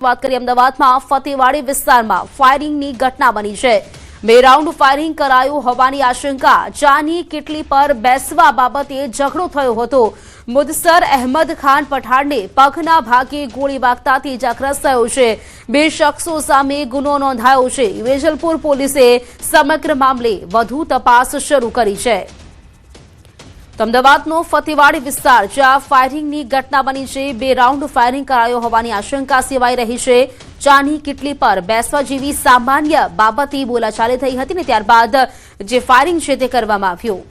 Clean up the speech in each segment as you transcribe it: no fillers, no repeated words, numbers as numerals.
વાત કરીએ અમદાવાદમાં ફતેવાડી વિસ્તારમાં ફાયરિંગની ઘટના બની છે। 2 રાઉન્ડ ફાયરિંગ કરાયું હોવાની આશંકા। ચાની કીટલી પર બેસવા બાબતે ઝઘડો થયો હતો। મુદસર અહેમદ ખાન પઠાણને પગના ભાગે ગોળી વાગતા ઇજાગ્રસ્ત થયો છે। 2 શખ્સો સામે ગુનો નોંધાયો છે। વેજલપુર પોલીસે સમગ્ર મામલે વધુ તપાસ શરૂ કરી છે। અમદાવાદનો ફતેવાડી વિસ્તાર જ્યાં ફાયરિંગની ઘટના બની છે। 2 રાઉન્ડ ફાયરિંગ કરાયો હોવાની આશંકા સેવાઈ રહી છે। ચાની કીટલી પર બેસવા જેવી સામાન્ય બાબતે બોલાચાલી થઈ હતી ને ત્યારબાદ જે ફાયરિંગ છે તે કરવામાં આવ્યું।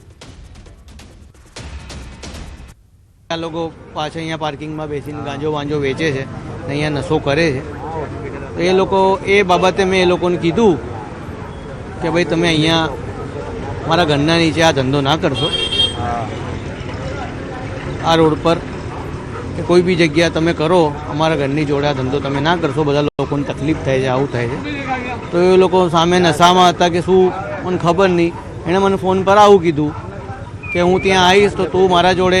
આ લોકો પાછા અહીંયા પાર્કિંગમાં બેસીને ગાંજો વાંજો વેચે છે ને અહીંયા નશો કરે છે। તો એ લોકો એ બાબતે મેં એ લોકોને કીધું કે ભાઈ તમે અહીંયા મારા ઘરના નીચે આ ધંધો ના કરશો। આ રોડ પર કે કોઈ બી જગ્યા તમે કરો, અમારા ઘરની જોડે આ ધંધો તમે ના કરશો, બધા લોકોને તકલીફ થાય છે, આવું થાય છે। તો એ લોકો સામે નશામાં હતા કે શું મને ખબર નહીં। એણે મને ફોન પર આવું કીધું કે હું ત્યાં આવીશ તો તું મારા જોડે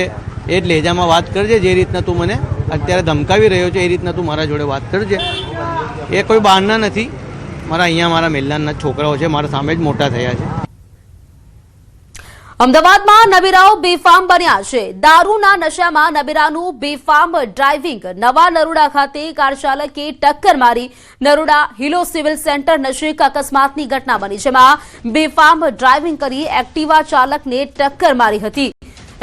એ જ લહેજામાં વાત કરજે, જે રીતના તું મને અત્યારે ધમકાવી રહ્યો છે એ રીતના તું મારા જોડે વાત કરજે। એ કોઈ બહારના નથી, મારા અહીંયા મારા મેલ્લાના છોકરાઓ છે, મારા સામે જ મોટા થયા છે। અમદાવાદમાં નબીરાઓ બેફામ બન્યા છે। દારૂના નશામાં નબીરાનું બેફામ ડ્રાઇવિંગ। નવા નરોડા ખાતે કાર ચાલકે ટક્કર મારી નરોડા હિલો સિવિલ સેન્ટર નજીક અકસ્માતની ઘટના બની, જેમાં બેફામ ડ્રાઇવિંગ કરી એક્ટિવા ચાલકને ટક્કર મારી હતી।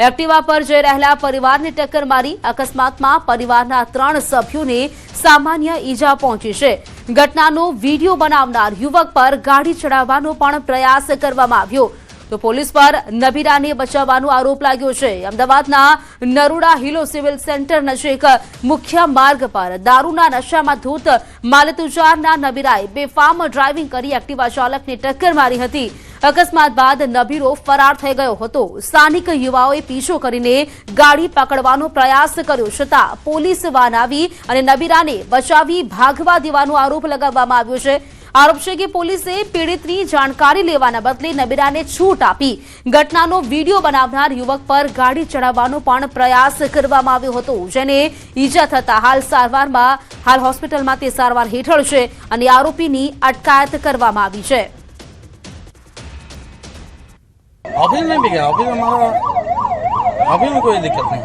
એક્ટિવા પર જઈ રહેલા પરિવારને ટક્કર મારી અકસ્માતમાં પરિવારના 3 સભ્યોને સામાન્ય ઈજા પહોંચી છે। ઘટનાનો વીડિયો બનાવનાર યુવક પર ગાડી ચડાવવાનો પણ પ્રયાસ કરવામાં આવ્યો તો પોલીસ પર નબીરાને બચાવવાનો આરોપ લાગ્યો છે। અમદાવાદના નરોડા હિલો સિવિલ સેન્ટર નજીક મુખ્ય માર્ગ પર દારૂના નશામાં ધૂત માલતુજારના નબીરાએ બેફામ ડ્રાઇવિંગ કરી એક્ટિવા ચાલકને ટક્કર મારી હતી। અકસ્માત બાદ નબીરો ફરાર થઈ ગયો હતો। સ્થાનિક યુવાઓએ પીછો કરીને ગાડી પકડવાનો પ્રયાસ કર્યો છતાં પોલીસ વાન આવી અને નબીરાને બચાવી ભાગવા દેવાનો આરોપ લગાવવામાં આવ્યો છે। આરોપ છે કે પોલીસે પીડિતની જાણકારી લેવાના બદલે નબીરાને છૂટ આપી ઘટનાનો વીડિયો બનાવનાર યુવક પર ગાડી ચડાવવાનો પણ પ્રયાસ કરવામાં આવ્યો હતો, જેને ઈજા થતા હાલ હોસ્પિટલમાં તે સારવાર હેઠળ છે અને આરોપીની અટકાયત કરવામાં આવી છે। ऑफिस में भी गया, ऑफिस में हमारा ऑफिस में कोई दिक्कत नहीं।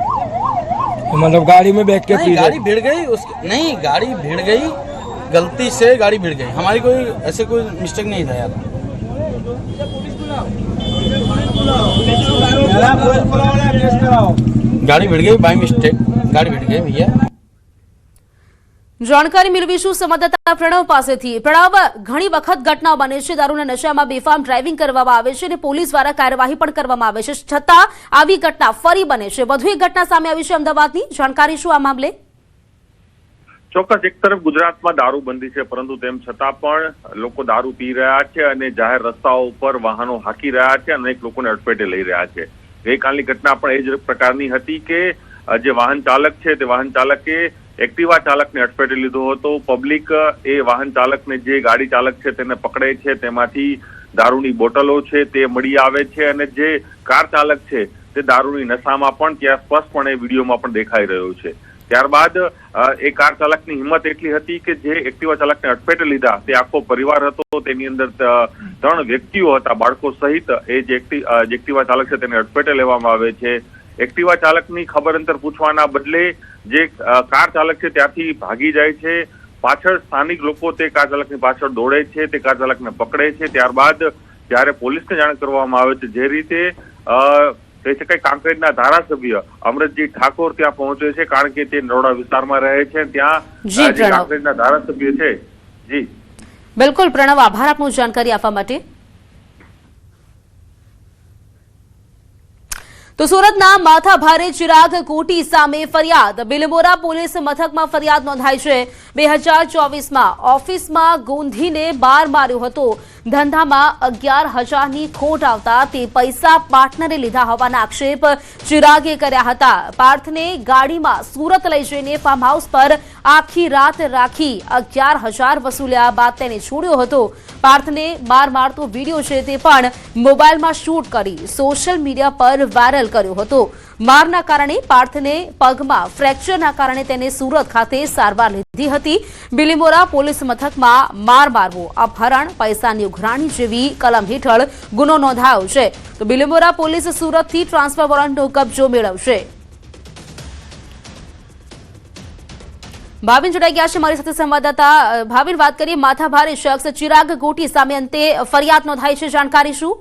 मतलब गाड़ी में बैठ के नहीं, गाड़ी भिड़ गई उसकी, नहीं गाड़ी भिड़ गई, गलती से गाड़ी भिड़ गई, हमारी कोई ऐसे कोई मिस्टेक नहीं था यार। गाड़ी भिड़ गई बाय मिस्टेक, गाड़ी भिड़ गई भैया। જાણકારી મેળવીશું સંવાદદાતા પ્રણવ પાસેથી। પ્રણવ, ઘણી વખત ઘટના બને છે, દારૂના નશામાં બેફામ ડ્રાઇવિંગ કરવામાં આવે છે અને પોલીસ દ્વારા કાર્યવાહી પણ કરવામાં આવે છે, છતાં આવી ઘટના ફરી બને છે। વધુ એક ઘટના સામે આવી છે અમદાવાદની, જાણકારી શું આ મામલે? ચોક્કસ, એક તરફ ગુજરાતમાં દારૂબંધી છે, પરંતુ તેમ છતાં પણ લોકો દારૂ પી રહ્યા છે અને જાહેર રસ્તાઓ ઉપર વાહનો હાંકી રહ્યા છે અને અનેક લોકોને અડફેટે લઈ રહ્યા છે। ગઈકાલની ઘટના પણ એ જ પ્રકારની હતી કે જે વાહન ચાલક છે તે વાહન ચાલકે એક્ટિવા ચાલકને અડફેટે લીધો હતો। પબ્લિક એ વાહન ચાલકને, જે ગાડી ચાલક છે તેને પકડે છે, તેમાંથી દારૂની બોટલો છે તે મળી આવે છે અને જે કાર ચાલક છે તે દારૂની નશામાં પણ ત્યાં સ્પષ્ટપણે વિડીયોમાં પણ દેખાઈ રહ્યો છે। ત્યારબાદ એ કાર ચાલકની હિંમત એટલી હતી કે જે એક્ટિવા ચાલકને અડફેટે લીધા તે આખો પરિવાર હતો, તેની અંદર 3 વ્યક્તિઓ હતા બાળકો સહિત। એ જે એક્ટિવા ચાલક છે તેને અડફેટે લેવામાં આવે છે। એક્ટિવા ચાલકની ખબર અંતર પૂછવાના બદલે જે કાર ચાલક છે ત્યાંથી ભાગી જાય છે। પાછળ સ્થાનિક લોકો તે કાર ચાલકની પાછળ દોડે છે, તે કાર ચાલકને પકડે છે। ત્યારબાદ જ્યારે પોલીસને જાણ કરવામાં આવે છે, જે રીતે કહી શકાય કાંકરેજના ધારાસભ્ય અમરતજી ઠાકોર ત્યાં પહોંચે છે, કારણ કે તે નરોડા વિસ્તારમાં રહે છે, ત્યાં જે કાંકરેજના ધારાસભ્ય છે। જી બિલકુલ પ્રણવ, આભાર આપનો જાણકારી આપવા માટે। તો સુરતના માથાભારે ચિરાગ કોટી સામે ફરિયાદ। બિલમોરા પોલીસ મથકમાં ફરિયાદ નોંધાઈ છે। 2024માં ઓફિસમાં ગોંધીને બાર માર્યો હતો। ધંધામાં 11,000ની ખોટ આવતા તે પૈસા પાર્ટનરે લીધા હોવાના આક્ષેપ ચિરાગે કર્યા હતા। પાર્થને ગાડીમાં સુરત લઈ જઈને ફાર્મ હાઉસ પર આખી રાત રાખી 11,000 વસૂલ્યા બાદ તેને છોડ્યો હતો। પાર્થને માર મારતો વિડીયો છે તે પણ મોબાઈલમાં શૂટ કરી સોશિયલ મીડિયા પર વાયરલ કર્યો હતો। મારના કારણે પાર્થને પગમાં ફ્રેક્ચરના કારણે તેને સુરત ખાતે સારવાર લીધી હતી. બિલીમોરા પોલીસ મથકમાં માર મારવો, અપહરણ, પૈસાની ઉઘરાણી જેવી કલમ હેઠળ ગુનો નોંધાયો છે. તો બિલીમોરા પોલીસ સુરતથી ટ્રાન્સફર વોરંટનો કબજો મેળવશે. ભાવિન જોડાઈ ગયા છે મારી સાથે સંવાદદાતા. ભાવિન, વાત કરીએ માથાભારે શખ્સ ચિરાગ ગોટી સામે અંતે ફરિયાદ નોંધાઈ છે, જાણકારી શું?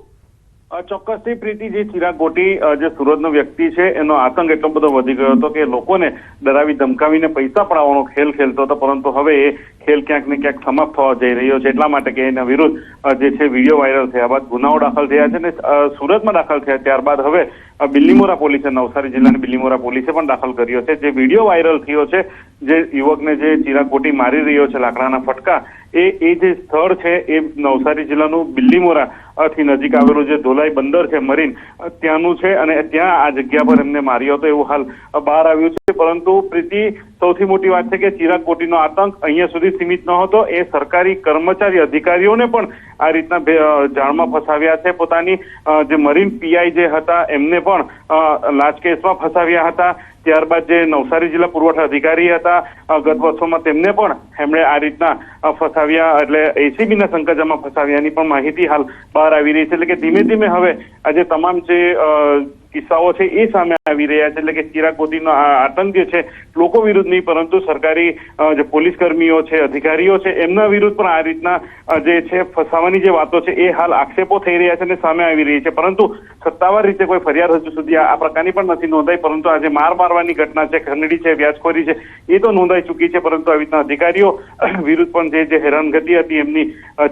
ચોક્કસથી પ્રીતિ, જે ચિરાગ ગોટી જે સુરતનો વ્યક્તિ છે એનો આતંક એટલો બધો વધી ગયો હતો કે લોકોને ડરાવી ધમકાવીને પૈસા પડાવવાનો ખેલ ખેલતો હતો, પરંતુ હવે એ ખેલ ક્યાંક ને ક્યાંક સમાપ્ત થવા જઈ રહ્યો છે. એટલા માટે કે એના વિરુદ્ધ જે છે વિડીયો વાયરલ થયા બાદ ગુનાઓ દાખલ થયા છે અને સુરતમાં દાખલ થયા ત્યારબાદ હવે બિલીમોરા પોલીસે, નવસારી જિલ્લાની બિલીમોરા પોલીસે પણ દાખલ કર્યો છે. જે વિડીયો વાયરલ થયો છે, જે યુવકને જે ચિરાગ ગોટી મારી રહ્યો છે લાકડાના ફટકા, એ જે સ્થળ છે એ નવસારી જિલ્લાનું બિલીમોરા થી નજીક આવેલું જે ધોલાઈ બંદર છે મરીન, ત્યાંનું છે અને ત્યાં આ જગ્યા પર એમને માર્યો હતો એવું હાલ બહાર આવ્યું છે. પરંતુ પ્રીતિ, સૌથી મોટી વાત છે કે ચિરાગ ગોટીનો આતંક અહીંયા સુધી સીમિત ન હતો. એ સરકારી કર્મચારી અધિકારીઓને પણ આ રીતના જાળમાં ફસાવ્યા છે. પોતાની જે મરીન પીઆઈ જે હતા એમને પણ લાંચ કેસમાં ફસાવ્યા હતા. ત્યારબાદ જે નવસારી જિલ્લા પુરવઠા અધિકારી હતા ગત વર્ષોમાં તેમને પણ એમણે આ રીતના ફસાવ્યા, એટલે એસીબીના સંકજામાં ફસાવ્યાની પણ માહિતી હાલ બહાર આવી રહી છે. એટલે કે ધીમે ધીમે હવે આજે તમામ જે કિસ્સાઓ છે એ સામે આવી રહ્યા છે. એટલે કે ચિરાગ ગોટીનો આતંક જે છે લોકો વિરુદ્ધ નહીં, પરંતુ સરકારી જે પોલીસ કર્મીઓ છે, અધિકારીઓ છે, એમના વિરુદ્ધ પણ આ રીતના જે છે ફસાવાની જે વાતો છે એ હાલ આક્ષેપો થઈ રહ્યા છે અને સામે આવી રહી છે. પરંતુ સત્તાવાર રીતે કોઈ ફરિયાદ હજુ સુધી આ પ્રકારની પણ નથી નોંધાઈ. પરંતુ આજે માર મારવાની ઘટના છે, ખંડણી છે, વ્યાજખોરી છે, એ તો નોંધાઈ ચૂકી છે. પરંતુ આવી રીતના અધિકારીઓ વિરુદ્ધ પણ જે હેરાનગતિ હતી એમની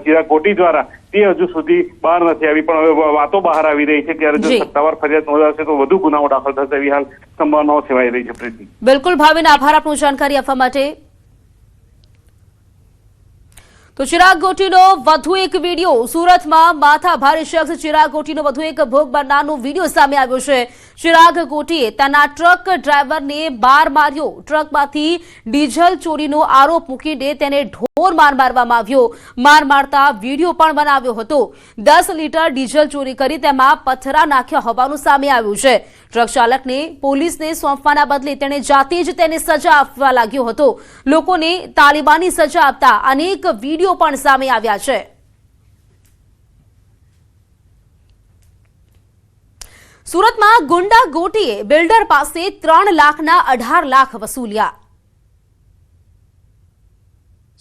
ચિરાગ ગોટી દ્વારા, તે હજુ સુધી બહાર નથી આવી. પણ હવે વાતો બહાર આવી રહી છે, ત્યારે જો સત્તાવાર ફરિયાદ નોંધાશે તો વધુ ગુનાઓ દાખલ થશે એવી હાલ સંભાવનાઓ સેવાઈ રહી છે. પ્રીતિ, બિલકુલ ભાવિન, આભાર આપનું જાણકારી આપવા માટે. તો ચિરાગ ગોટીનો વધુ એક વિડીયો, સુરતમાં માથા ભારે શખ્સ ચિરાગ ગોટીનો વધુ એક ભોગ બનનારનો વિડીયો સામે આવ્યો છે. ચિરાગ ગોટીએ તેના ટ્રક ડ્રાઈવરને માર માર્યો. ટ્રકમાંથી ડીઝલ ચોરીનો આરોપ મૂકીને તેને ઢોર માર મારવામાં આવ્યો. માર મારતા વિડીયો પણ બનાવ્યો હતો. 10 લીટર ડીઝલ ચોરી કરી તેમાં પથ્થરા નાખ્યા હોવાનું સામે આવ્યું છે. ટ્રક ચાલકને પોલીસને સોંપવાના બદલે તેણે જાતે જ તેને સજા આપવા લાગ્યો હતો. લોકોને તાલિબાની સજા આપતા અનેક વિડીયો પણ સામે આવ્યા છે. સુરતમાં ગુંડા ગોટીએ બિલ્ડર પાસે 3 લાખના 18 લાખ વસૂલ્યા.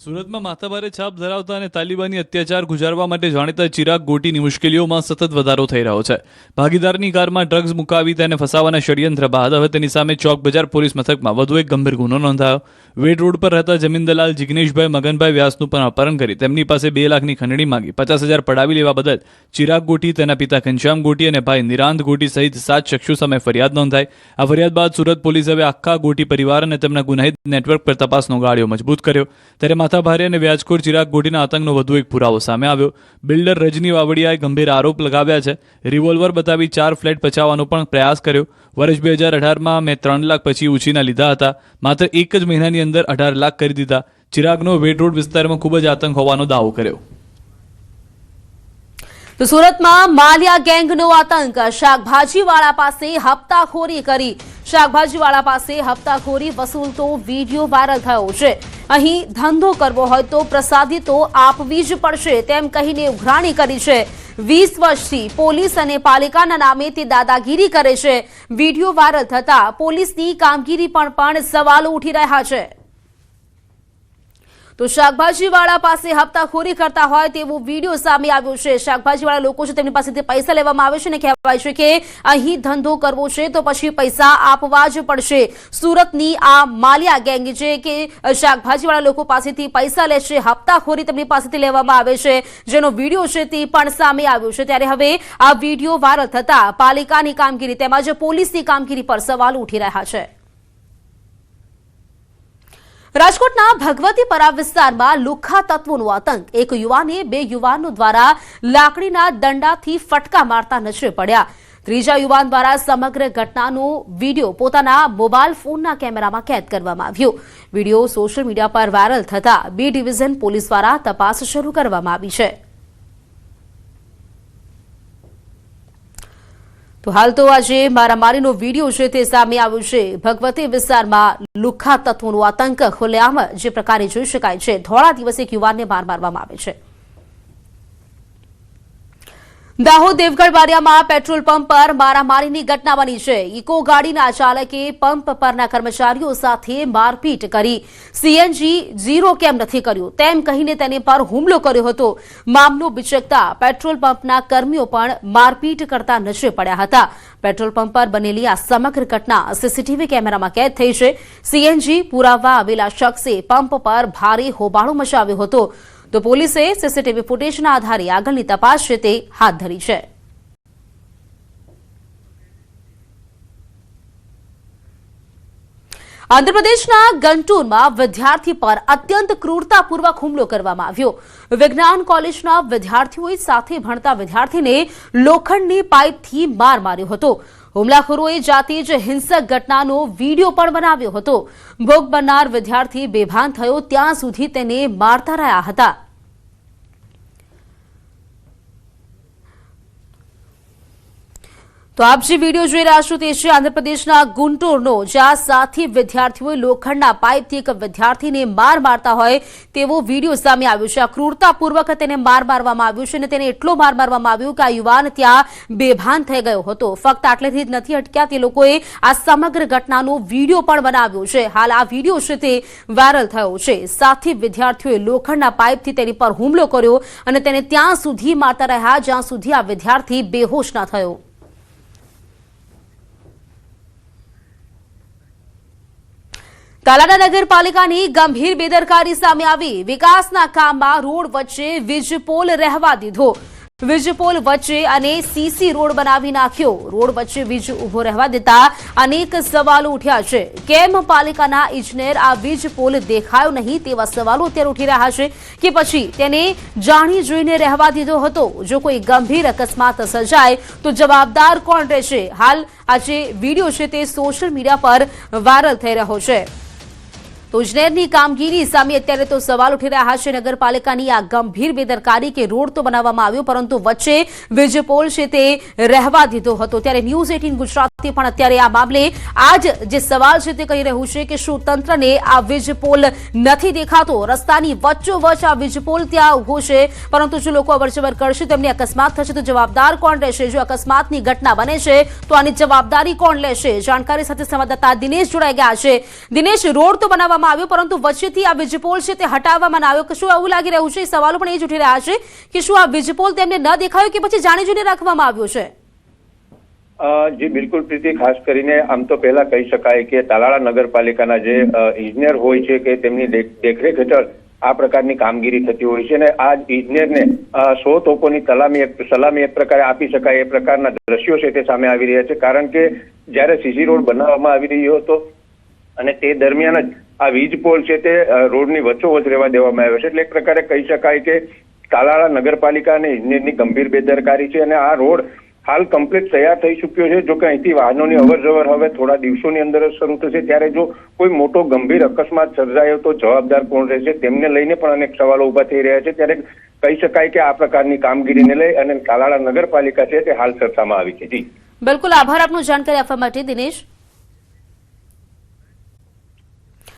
સુરતમાં માથાભારે છાપ ધરાવતા અને તાલિબાની અત્યાચાર ગુજારવા માટે જાણીતા ચિરાગ ગોટીની મુશ્કેલીઓમાં સતત વધારો થઈ રહ્યો છે. ભાગીદારની કારમાં ડ્રગ્સ મુકાવી તેને ફસાવાના ષડયંત્ર બાદ હવે તેની સામે ચોક બજાર પોલીસ મથકમાં વધુ એક ગંભીર ગુનો નોંધાયો. વેડ રોડ પર રહેતા જમીન દલાલ જિગ્નેશભાઈ મગનભાઈ વ્યાસનું પણ અપહરણ કરી તેમની પાસે 2 લાખની ખંડણી માંગી 50,000 પડાવી લેવા બદલ ચિરાગ ગોટી, તેના પિતા ઘનશ્યામ ગોટી અને ભાઈ નિરાંત ગોટી સહિત 7 શખ્સો સામે ફરિયાદ નોંધાઈ. આ ફરિયાદ બાદ સુરત પોલીસ હવે આખા ગોટી પરિવાર અને તેમના ગુનાહિત નેટવર્ક પર તપાસનો ગાળિયો મજબૂત કર્યો. ત્યારે માથાભારે અને વ્યાજખોર ચિરાગ ગોટીના આતંકનો વધુ એક પુરાવો સામે આવ્યો. બિલ્ડર રજની વાવડિયાએ ગંભીર આરોપ લગાવ્યા છે. રિવોલ્વર બતાવી 4 ફ્લેટ પચાવવાનો પણ પ્રયાસ કર્યો. વર્ષ 2018માં મેં 3 લાખ પછી ઉછીના લીધા હતા. માત્ર એક જ મહિનાની અંદર 18 લાખ કરી દીધા. ચિરાગનો વેડ રોડ વિસ્તારમાં ખૂબ જ આતંક હોવાનો દાવો કર્યો. તો સુરતમાં માલિયા ગેંગનો આતંક. શાકભાજીવાળા પાસે હપ્તાખોરી કરી. શાકભાજીવાળા પાસે હપ્તાખોરી વસૂલતો વિડીયો વાયરલ થયો છે. અહીં ધંધો કરવો હોય તો પ્રસાદી તો આપવી જ પડશે તેમ કહીને ઉઘરાણી કરી છે. 20 વર્ષથી પોલીસ અને પાલિકાના નામે તે દાદાગીરી કરે છે. વિડીયો વાયરલ થતા પોલીસની કામગીરી પર પણ સવાલો ઉઠી રહ્યા છે. તો શાકભાજીવાળા પાસે હપ્તાખોરી કરતા હોય તેવો વિડીયો સામે આવ્યો છે. શાકભાજીવાળા લોકો છે તેમની પાસેથી પૈસા લેવામાં આવે છે ને કહેવાય છે કે અહીં ધંધો કરવો છે તો પછી પૈસા આપવા જ પડશે. સુરતની આ માલિયા ગેંગ છે કે શાકભાજીવાળા લોકો પાસેથી પૈસા લે છે, હપ્તાખોરી તેમની પાસેથી લેવામાં આવે છે, જેનો વિડીયો છે તે પણ સામે આવ્યો છે. ત્યારે હવે આ વિડીયો વાયરલ થતા પાલિકાની કામગીરી તેમજ પોલીસની કામગીરી પર સવાલ ઉઠી રહ્યા છે. રાજકોટના ભગવતીપરા વિસ્તારમાં લુખ્ખા તત્વોનો આતંક. એક યુવાને 2 યુવાનો દ્વારા લાકડીના દંડાથી ફટકા મારતા નજરે પડ્યા. ત્રીજા યુવાન દ્વારા સમગ્ર ઘટનાનો વિડીયો પોતાના મોબાઈલ ફોનના કેમેરામાં કેદ કરવામાં આવ્યો. વિડીયો સોશિયલ મીડિયા પર વાયરલ થતા B ડિવિઝન પોલીસ દ્વારા તપાસ શરૂ કરવામાં આવી છે. તો હાલ તો આજે મારામારીનો વિડીયો છે તે સામે આવ્યો છે. ભગવતી વિસ્તારમાં લુખ્ખા તત્વોનો આતંક ખુલ્લેઆમ જે પ્રકારે જોઈ શકાય છે. ધોળા દિવસે એક યુવાનને માર મારવામાં આવે છે. દાહોદ દેવગઢ બારિયામાં પેટ્રોલ પંપ પર મારામારીની ઘટના બની છે. ઇકો ગાડીના ચાલકે પંપ પરના કર્મચારીઓ સાથે મારપીટ કરી સીએનજી ઝીરો કેમ નથી કર્યું તેમ કહીને તેની પર હુમલો કર્યો હતો. મામલો બિચકતા પેટ્રોલ પંપના કર્મીઓ પણ મારપીટ કરતા નજરે પડ્યા હતા. પેટ્રોલ પંપ પર બનેલી આ સમગ્ર ઘટના સીસીટીવી કેમેરામાં કેદ થઈ છે. સીએનજી પુરાવવા આવેલા શખ્સે પંપ પર ભારે હોબાળો મચાવ્યો હતો. તો પોલીસે સીસીટીવી ફૂટેજના આધારે આગળની તપાસ છે તે હાથ ધરી છે. આંધ્રપ્રદેશના ગંટુરમાં વિદ્યાર્થી પર અત્યંત ક્રૂરતાપૂર્વક હુમલો કરવામાં આવ્યો. વિજ્ઞાન કોલેજના વિદ્યાર્થીઓએ સાથે ભણતા વિદ્યાર્થીને લોખંડની પાઇપથી માર માર્યો હતો. હુમલાખોરોએ જાતે જ હિંસક ઘટનાનો વીડિયો પણ બનાવ્યો હતો. ભોગ બનનાર વિદ્યાર્થી બેભાન થયો ત્યાં સુધી તેને મારતા રહ્યા હતા. તો આપ જે વિડીયો જોઈ રહ્યા છો તે છે આંધ્રપ્રદેશના ગુંટુરનો, જ્યાં સાથી વિદ્યાર્થીઓએ લોખંડના પાઇપથી એક વિદ્યાર્થીને માર મારતા હોય તેવો વિડીયો સામે આવ્યો છે. આ ક્રૂરતાપૂર્વક તેને માર મારવામાં આવ્યો છે અને તેને એટલો માર મારવામાં આવ્યો કે આ યુવાન ત્યાં બેભાન થઈ ગયો હતો. ફક્ત આટલેથી જ નથી અટક્યા, તે લોકોએ આ સમગ્ર ઘટનાનો વિડીયો પણ બનાવ્યો છે. હાલ આ વિડીયો છે તે વાયરલ થયો છે. સાથી વિદ્યાર્થીઓએ લોખંડના પાઇપથી તેની પર હુમલો કર્યો અને તેને ત્યાં સુધી મારતા રહ્યા જ્યાં સુધી આ વિદ્યાર્થી બેહોશ ન થયો. તાલાડા નગરપાલિકાની ગંભીર બેદરકારી સામે આવી. વિકાસના કામમાં રોડ વચ્ચે વીજપોલ રહેવા દીધો. વીજપોલ વચ્ચે અને સીસી રોડ બનાવી નાખ્યો. રોડ વચ્ચે વીજ ઉભો રહેવા દેતા અનેક સવાલો ઉઠ્યા છે. કેમ પાલિકાના ઇજનેર આ વીજપોલ દેખાયો નહીં તેવા સવાલો અત્યારે ઉઠી રહ્યા છે કે પછી તેને જાણી જોઈને રહેવા દીધો હતો. જો કોઈ ગંભીર અકસ્માત સર્જાય તો જવાબદાર કોણ રહેશે? હાલ આ જે વિડીયો છે તે સોશિયલ મીડિયા પર વાયરલ થઈ રહ્યો છે. તો ઇજનેરની કામગીરી સામે અત્યારે તો સવાલ ઉઠી રહ્યા છે. નગરપાલિકાની આ ગંભીર બેદરકારી કે રોડ તો બનાવવામાં આવ્યો પરંતુ વચ્ચે વીજપોલ છે તે રહેવા દીધો હતો. ત્યારે ન્યૂઝ 18 ગુજરાતી પણ અત્યારે આ મામલે આજ જે સવાલ છે તે કહી રહ્યું છે કે શું તંત્રને આ વીજપોલ નથી દેખાતો? રસ્તાની વચ્ચોવચ્ચ આ વીજપોલ ત્યાં ઉભો છે પરંતુ જો લોકો અવરજવર કરશે તેમને અકસ્માત થશે તો જવાબદાર કોણ રહેશે? જો અકસ્માતની ઘટના બને છે તો આની જવાબદારી કોણ લેશે? જાણકારી સાથે સંવાદદાતા દિનેશ જોડાઈ ગયા છે. દિનેશ, રોડ તો બનાવવામાં આવ્યો પરંતુ વચ્ચેથી આ વીજપોલ છે તે હટાવવામાં આવ્યો કે શું એવું લાગી રહ્યું છે? સવાલો પણ એ જ ઉઠી રહ્યા છે કે શું આ વીજપોલ તેમને ન દેખાયો કે પછી જાણી જોઈને રાખવામાં આવ્યો છે? જી બિલકુલ પ્રીતિ, ખાસ કરીને આમ તો પહેલા કહી શકાય કે તાલાળા નગરપાલિકાના જે ઇજનેર હોય છે કે તેમની દેખરેખ હેઠળ આ પ્રકારની કામગીરી થતી હોય છે અને આ ઇજનેરને 100 તોપોની સલામી એક પ્રકારે આપી શકાય એ પ્રકારના દ્રશ્યો છે તે સામે આવી રહ્યા છે. કારણ કે જ્યારે સીસી રોડ બનાવવામાં આવી રહ્યો હતો અને તે દરમિયાન જ આ વીજ પોલ છે તે રોડની વચ્ચોવચ્ચ રહેવા દેવામાં આવ્યો છે. એટલે એક પ્રકારે કહી શકાય કે તાલાળા નગરપાલિકા અને ઇજનેરની ગંભીર બેદરકારી છે અને આ રોડ હાલ કમ્પ્લીટ તૈયાર થઈ ચૂક્યો છે. જો કે અહીંથી વાહનોની અવરજવર હવે થોડા દિવસોની અંદર જ શરૂ થશે. ત્યારે જો કોઈ મોટો ગંભીર અકસ્માત સર્જાયો તો જવાબદાર કોણ રહેશે? તેમને લઈને પણ અનેક સવાલો ઉભા થઈ રહ્યા છે. ત્યારે કહી શકાય કે આ પ્રકારની કામગીરીને લઈ અને તાલાળા નગરપાલિકા છે તે હાલ ચર્ચામાં આવી છે. જી બિલકુલ, આભાર આપનો જાણકારી આપવા માટે દિનેશ.